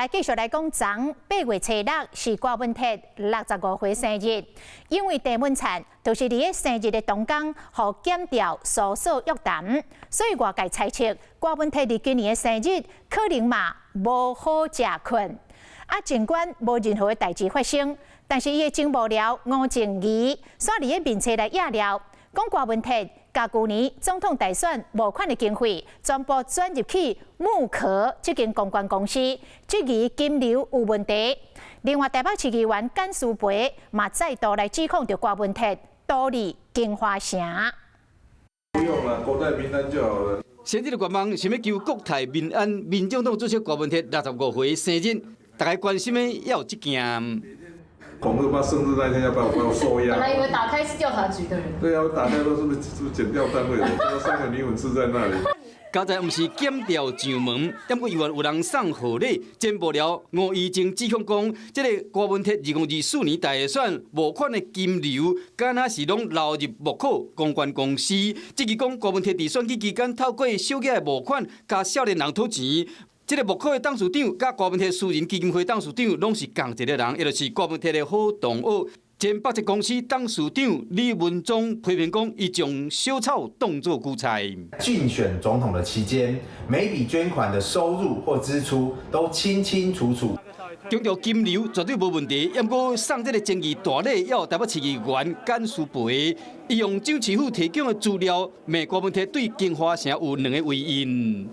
来继续来讲，昨8月初6是郭文铁65岁生日，因为郑文灿就是伫个生日的当天，互检调搜索约谈，所以外界猜测郭文铁伫今年的生日可能嘛无好食困。尽管无任何的代志发生，但是伊的前幕僚吴静怡煞伫个面册来压料，讲郭文铁甲去年总统大选募款的经费全部转入去木壳这间公关公司，质疑金流有问题。另外，台北市议员简书培嘛再度来指控着郭文铁独立金华城。不用了，国泰民安就好了。生日的愿望想要求国泰民安，民众党主席郭文铁65岁生日，大家关心的要有这件。恐吓他生日那天要把我收押。本来以为打开是调查局的人。对啊，我打开都是不是检调单位的？这3个女文字在那里。刚才不是检调上门，但过议员有人送贺礼，前幕僚吴怡静指控讲，这个郭文铁2024年大选募款的金流，敢若是拢流入幕后公关公司。即是讲郭文铁伫选举期间透过小额的募款，甲少年人讨钱。这个幕后的董事长，甲郭文铁私人基金会董事长，拢是同一个人，也就是郭文铁的好同学。前百吉公司董事长李文忠批评讲，伊将小草当作韭菜。竞选总统的期间，每笔捐款的收入或支出都清清楚楚。强调金流绝对无问题，不过送这个争议大礼，要台北市议员简书培，伊用蒋市府提供的资料，骂郭文铁对金华城有2个原因。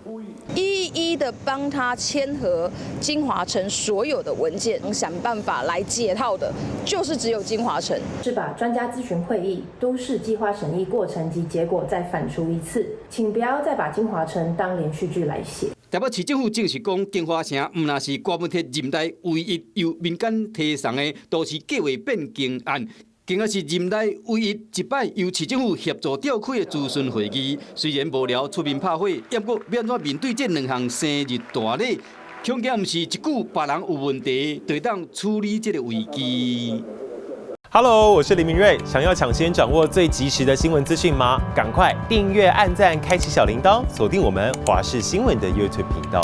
一一的帮他签合金华城所有的文件，想办法来解套的，就是只有金华城。是把专家咨询会议、都市计划审议过程及结果再反刍一次，请不要再把金华城当连续剧来写。台北市政府证实讲，金华城毋那是郭文铁任内唯一由民间提送的都市计划变更案。更加是任内唯一一摆由市政府协助召开的咨询会议，虽然无聊出面拍火，不过要怎面对这2项生日大礼，恐惊毋是一句别人有问题，就当处理这个危机。Hello， 我是林明瑞。想要抢先掌握最及时的新闻资讯吗？赶快订阅、按赞、开启小铃铛，锁定我们华视新闻的 YouTube 频道。